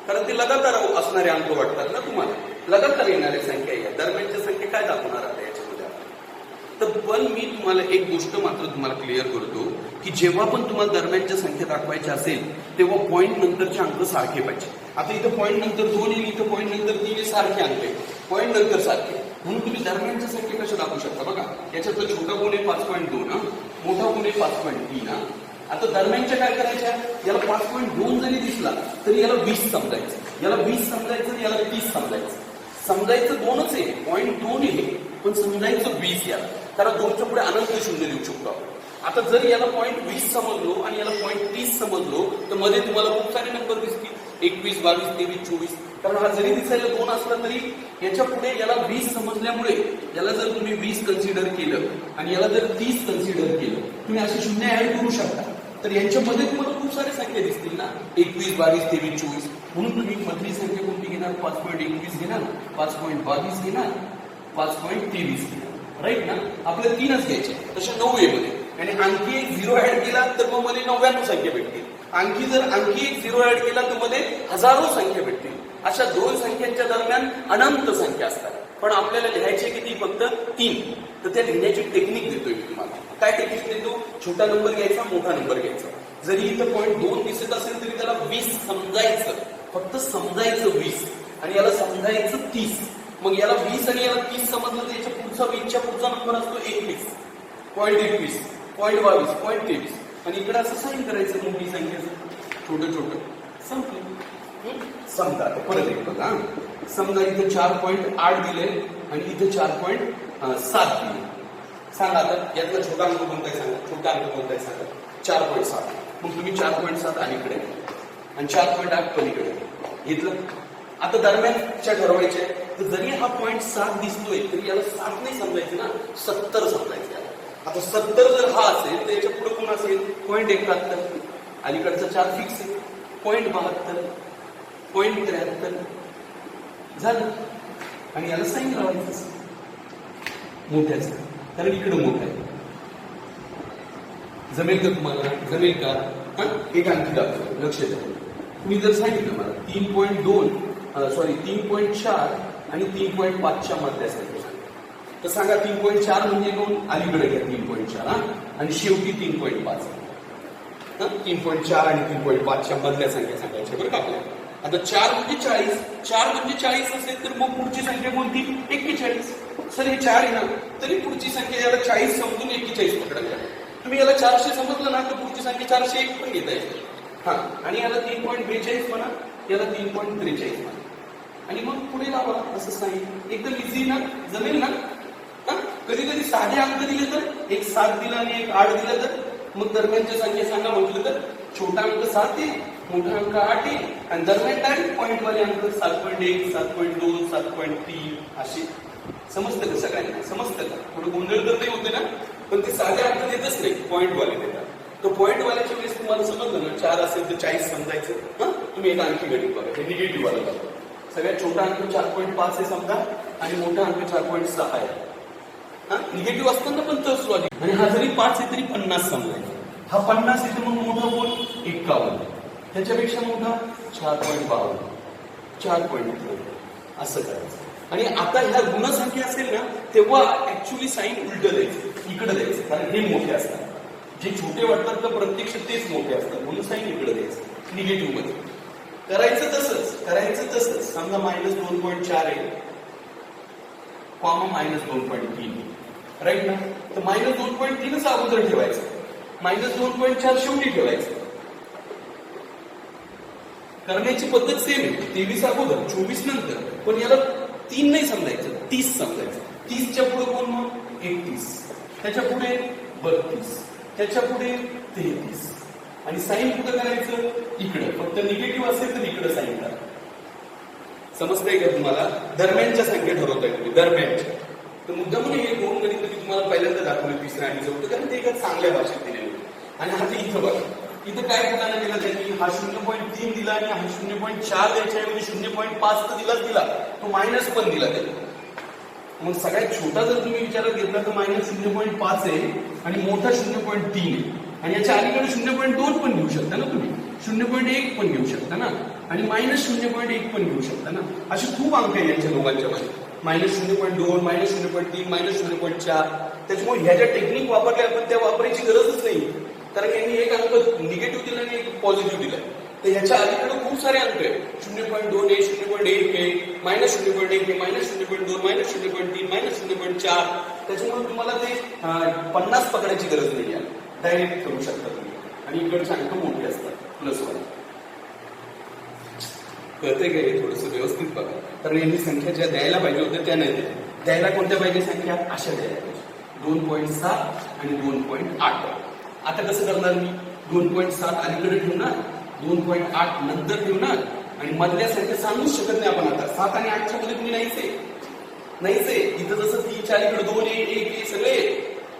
कारण ते लगातार असणारे अंक वाटतात ना तुम्हाला. लगातार येणाऱ्या संख्या या दरम्यानच्या संख्या काय दाखवणार आता याच्यामध्ये आपण. तर पण मी तुम्हाला एक गोष्ट मात्र तुम्हाला क्लिअर करतो, की जेव्हा पण तुम्हाला दरम्यानच्या संख्या दाखवायच्या असेल तेव्हा पॉईंट नंतरचे अंक सारखे पाहिजे. आता इथं पॉईंट नंतर 2 येईल, इथं पॉईंट नंतर 3 हे सारखे अंक आहे, पॉईंट नंतर सारखे. म्हणून तुम्ही दरम्यानच्या संख्या कशा दाखवू शकता बघा. याच्यातलं छोटा कोण आहे? 5.2. मोठा कोण आहे? 5.3. आता दरम्यानच्या काय करायच्या? याला 5.2 जरी दिसला तरी याला 20 समजायचं. याला 20 समजायचं आणि याला 30 समजायचं. समजायचं 2च आहे, 0.2 आहे, पण समजायचं 20 याला, कारण 2च्या पुढे अनंत शून्य देऊ शकतो आपण. आता जर याला 0.20 समजलो आणि याला 0.30 समजलो तर मध्ये तुम्हाला खूप सारे नंबर दिसतील, 21, 22, 23, 24. कारण हा जरी दिसायला 2 असला तरी याच्या पुढे याला 20 समजल्यामुळे याला जर तुम्ही 20 कन्सिडर केलं आणि याला जर 30 कन्सिडर केलं, तुम्ही असे शून्य ऍड करू शकता. तर यांच्यामध्ये तुम्हाला खूप सारे संख्या दिसतील ना, 21, 22, 23, 24. म्हणून तुम्ही मधली संख्या कोणती घेणार? 5.21 घेणार, 5.22 घेणार, 5.23 घेणार. राईट ना? आपल्याला 3च घ्यायचे, तसे 9 आहे मध्ये. आणि आणखी एक 0 ऍड केला तर मग मध्ये 99 संख्या भेटतील. आणखी एक 0 ऍड केला तर मध्ये हजारो संख्या भेटतील. अशा 2 संख्यांच्या दरम्यान अनंत संख्या असतात, पण आपल्याला लिहायचे किती? फक्त 3. तर त्या लिहिण्याची टेक्निक देतोय मी तुम्हाला. काय टेक्निक देतो? छोटा नंबर घ्यायचा, मोठा नंबर घ्यायचा. जरी इथं 0.2 दिसत असेल तरी त्याला 20 समजायचं, फक्त समजायचं 20, आणि याला समजायचं 30. मग याला 20 आणि याला 30 समजलं तर याच्या पुढचा 20च्या पुढचा नंबर असतो 21, 0.21, 0.22, 0.23. आणि इकडे असं साईन करायचं मोठी संख्येचं, छोटं छोटं. संपलं. समजा परत एक बघा, समजा इथं 4.8 दिले आणि इथं 4.7 दिले. सांगा आता यातला छोटा अंक कोणता आहे सांगा, छोटा अंक कोणता आहे सांगा? 4.7. मग तुम्ही 4.7 अलीकडे आणि 4.8 पलीकडे घेतलं. आता दरम्यानच्या ठरवायचे, तर जरी हा 0.7 दिसतोय तरी याला 7 नाही समजायचं ना, 70 समजायचं याला. आता 70 जर हा असेल तर याच्या पुढे कोण असेल? 0.71. अलीकडचा 4 फिक्स आहे, 0.72, 0.73 झालं. आणि याला साईन लावायचं मोठ्याच, कारण इकडे मोठं आहे. जमेल का तुम्हाला? जमेल का? एक आणखी दाखवतो, लक्ष द्या. तुम्ही जर सांगितलं मला 3.4 आणि 3.5च्या मधल्या संख्या तर सांगा 3.4 म्हणजे कोण? अलीकडे घ्या 3.4 आणि शेवटी 3.5. 3.4 आणि 3.5च्या मधल्या संख्या सांगायच्या बरं का आपल्याला. आता 4 म्हणजे 40, 4 म्हणजे 40 असेल तर मग पुढची संख्या कोणती? 41. सर हे 4 आहे ना, तरी पुढची संख्या याला 40 समजून 41 पकडायला. तुम्ही याला 400 समजलं ना तर पुढची संख्या 401 पण घेता येते. हा, आणि याला 3.42 म्हणा, याला 3.43 म्हणा, आणि मग पुढे लावा असं सांगितलं. एकदम इझी ना, जमेल ना? कधी कधी साधे अंक दिले तर, एक 7 दिला आणि एक 8 दिला तर मग दरम्यानच्या संख्या सांगा म्हटलं तर छोटा अंक 7 आहे, मोठा अंक 8 आहे, आणि दरम्यान डायरेक्ट पॉईंटवाले अंक 7.1, 7.2, 7.3 असे. समजतं का सगळ्यांना? समजतं का? थोडं गोंधळ तर नाही होते ना, पण ते साधे अंक देतच नाही, पॉईंटवाले देतात. तो पॉईंटवाल्याच्या वेळेस तुम्हाला समजलं ना, 4 असेल तर 40 समजायचं. तुम्ही एक आणखी गणित बघा, हे निगेटिव्ह वाला बघा. सगळ्यात छोटा अंक 4.5 आहे समजा आणि मोठा अंक 4.6 आहे. निगेटिव्ह असताना पण तोच लॉजिक. आणि हा जरी 5 आहे तरी 50 समजायचा. हा 50 आहे तर मग मोठा कोण? 51. त्याच्यापेक्षा मोठा 4.52, 4.3 असं करायचं. आणि आता ह्या गुणसंख्या असेल ना तेव्हा ऍक्च्युली साईन उलट द्यायचं, इकडे द्यायचं, कारण हे मोठे असतात. जे छोटे वाटतात तर प्रत्यक्ष तेच मोठे असतात, म्हणून साईन इकडे द्यायचं निगेटिव्ह मध्ये. करायचं तसंच. समजा -2.4 आहे, कॉमा -2.3, राईट ना? तर -2.3च अगोदर ठेवायचं, -2.4 शेवटी ठेवायचं. करण्याची पद्धत सेम आहे, 23 अगोदर 24 नंतर, पण याला 3 नाही समजायचं, 30 समजायचं. 30च्या पुढे कोण? मग 31, त्याच्या पुढे 32, त्याच्या पुढे 33, आणि साईन कुठं करायचं? इकडे. फक्त निगेटिव्ह असेल तर इकडे साईन करा. समजतंय का तुम्हाला? दरम्यानच्या संख्या ठरवताय तुम्ही, दरम्यानच्या. तर मुद्दा म्हणून हे 2 गणित मी तुम्हाला पहिल्यांदा दाखवले, तिसऱ्या आणि चौथं, कारण ते एका चांगल्या भाषेत दिलेले. आणि हा ते इथं बघा, इथं काय कुठाने केलं त्यांनी? हा 0.3 दिला आणि हा 0.4 द्यायच्याऐवजी 0.5 तर दिला, तो मायनस पण दिला त्याला. मग सगळ्यात छोटा जर तुम्ही विचारात घेतला तर -0.5 आहे आणि मोठा 0.3 आहे. आणि याच्या अलीकडे 0.2 पण घेऊ शकता ना तुम्ही, 0.1 पण घेऊ शकता ना, आणि -0.1 पण घेऊ शकता ना. असे खूप अंक आहे यांच्या दोघांच्या मध्ये, -0.2, -0.3, -0.4. त्याच्यामुळे ह्या ज्या टेक्निक वापरल्या आपण त्या वापरायची गरजच नाही, कारण यांनी एक अंक निगेटिव्ह दिला आणि एक पॉझिटिव्ह दिला. तर ह्याच्या अलीकडे खूप सारे अंक आहेत, 0.2 आहे, 0.1 आहे, -0.1 आहे, -0.2, -0.3, -0.4. त्याच्यामुळे तुम्हाला ते 50 पकडायची गरज नाही आहे, डायरेक्ट करू शकता तुम्ही. आणि इकडचे अंक मोठे असतात, +1. कळतंय का हे थोडंसं व्यवस्थित बघा. कारण यांनी संख्या ज्या द्यायला पाहिजे होत्या त्या नाही दिल्या. द्यायला कोणत्या पाहिजे संख्या अशा द्यायला पाहिजे 2.7 आणि 2.8. आता कसं करणार मी 2.7 अलीकडे ठेवणार 2.8 नंतर ठेवणार आणि मधल्या संख्या सांगूच शकत नाही आपण. आता 7 आणि 8च्या मध्ये तुम्ही नाहीच आहे इथं जसं 3 4 2 1 1 सगळे.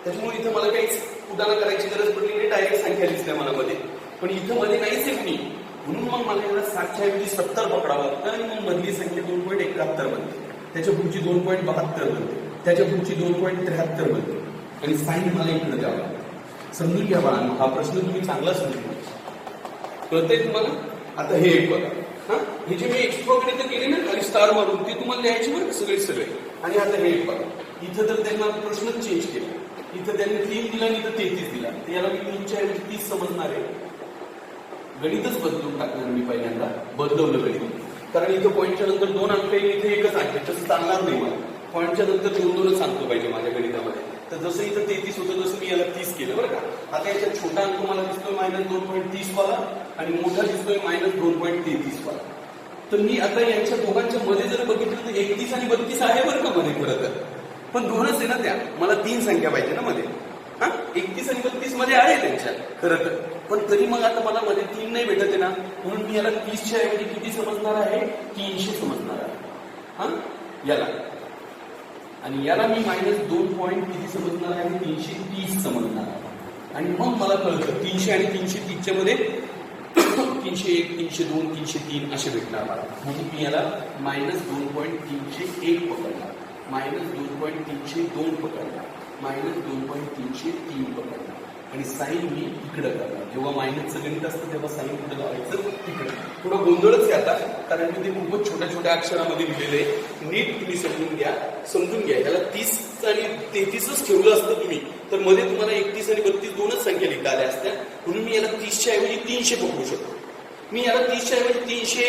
त्याच्यामुळे इथं मला काहीच उदाहरण करायची गरज पडली नाही. डायरेक्ट संख्या दिसल्या मला मध्ये. पण इथं मध्ये नाहीच आहे कुणी. म्हणून मग मला याला 7च्या ऐवजी 70 पकडावं लागतं आणि मग मधली संख्या 2.71 बनते. त्याच्या पुढची 2.72 बनते. त्याच्या पुढची 2.73 बनते. आणि साईन मला इकडे द्यावं लागतं. समजून घ्या बाळांनो, हा प्रश्न तुम्ही चांगला समजून घ्या. कळतंय तुम्हाला? आता हे एक बघा. हे जे मी एक्स्ट्रा गणित केले ना खाली स्टार मारून ते तुम्हाला लिहायचे बरं सगळे. आणि आता हे एक बघा. इथं तर त्यांना प्रश्नच चेंज केला. इथं त्यांनी 3 दिला आणि इथं 33 दिला. तर याला मी 3च्या ऐवजी 30 समजणार आहे. गणितच बदलून टाकणार मी पहिल्यांदा. बदलवलं गणित. कारण इथं पॉईंटच्या नंतर 2 अंक आहे, इथे एकच अंक आहे. तसं चालणार नाही मला. पॉईंटच्या नंतर 2-2च सांगतो पाहिजे माझ्या गणितामध्ये. तर जसं इथं 33 होतं तसं मी याला 30 केलं बरं का. आता याच्यात छोटा अंक मला दिसतोय -2.30 वाला आणि मोठा दिसतोय -2.33 वाला. तर मी आता यांच्या दोघांच्या मध्ये जर बघितलं तर 31 आणि 32 आहे बरं का मध्ये खरं तर. पण 2च आहे ना त्या. मला 3 संख्या पाहिजे ना मध्ये. 31 आणि 32 मध्ये आहे त्यांच्या खरं तर. पण तरी मग आता मला मध्ये 3 नाही भेटत आहे ना. म्हणून मी याला 30च्या ऐवजी किती समजणार आहे 300 समजणार आहे. याला आणि याला मी -2 पॉईंट किती समजणार आहे 330 समजणार आहे. आणि मग मला कळतं 300 आणि 330च्या मध्ये 301 302 303 असे भेटणार मला. म्हणून मी याला -2.301 पकडणार, -2.302 पकडणार, -2.303 पकडणार आणि साईन मी इकडे करणार. जेव्हा मायनसचं गणित असतं तेव्हा साईन कुठे लावायचं तिकडे. थोडा गोंधळच आहे आता कारण मी ते खूपच छोट्या छोट्या अक्षरामध्ये लिहिलेलं आहे. नीट तुम्ही समजून घ्या. याला 30 आणि 33च ठेवलं असतं तुम्ही तर मध्ये तुम्हाला 31 आणि 32 दोनच संख्या लिहिता आल्या असत्या. म्हणून मी याला 30च्या ऐवजी 300 पकडू शकतो. मी याला 30च्या ऐवजी 300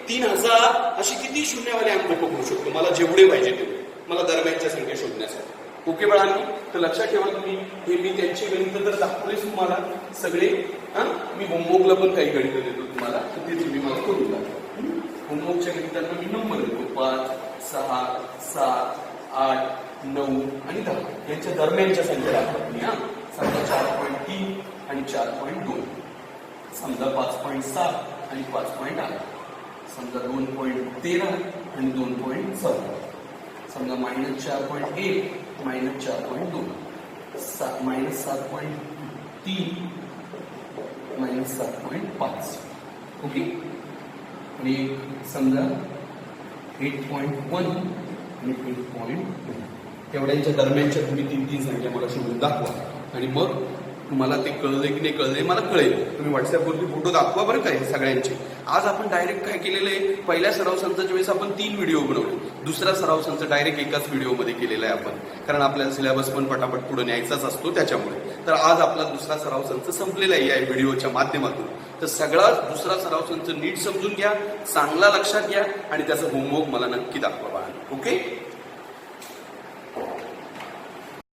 3000 अशी किती शून्यवाले अंक पकडू शकतो. मला जेवढे पाहिजे तेवढे मला दरम्यानच्या संख्या शोधण्यासाठी. ओके बाळांनो, तर लक्षात ठेवा तुम्ही हे मी त्यांची गणित तर दाखवलेच तुम्हाला सगळे. मी होमवर्कला पण काही गणित देतो तुम्हाला तर ते तुम्ही मला करू लागता. होमवर्कच्या गणितांना मी नंबर देतो 5 6 7 8 9 आणि 10 यांच्या दरम्यानच्या संख्या दाखवा तुम्ही. समजा 4.3 आणि 4.2, समजा 5.7 आणि 5.8, समजा 2.13 आणि 2.14, समजा -4.1 -4.2, -7.3 -7.5. ओके. आणि समजा 8.1 आणि 8.2 तेवढ्यांच्या दरम्यानच्या तुम्ही 3 संख्या मला शोधून दाखवा. आणि मग तुम्हाला ते कळले की नाही कळले मला कळेल. तुम्ही व्हॉट्सअपवरती फोटो दाखवा बरं काय सगळ्यांचे. आज आपण डायरेक्ट काय केलेलं आहे, पहिल्या सराव संचाच्या वेळेस आपण 3 व्हिडिओ बनवले. दुसरा सराव संच डायरेक्ट एकाच व्हिडिओमध्ये केलेला आहे आपण. कारण आपल्याला सिलेबस पण पटापट पुढे न्यायचाच असतो त्याच्यामुळे. तर आज आपला दुसरा सराव संच संपलेला आहे या व्हिडिओच्या माध्यमातून. तर सगळा दुसरा सराव संच नीट समजून घ्या, चांगला लक्षात घ्या आणि त्याचं होमवर्क मला नक्की दाखवा. ओके.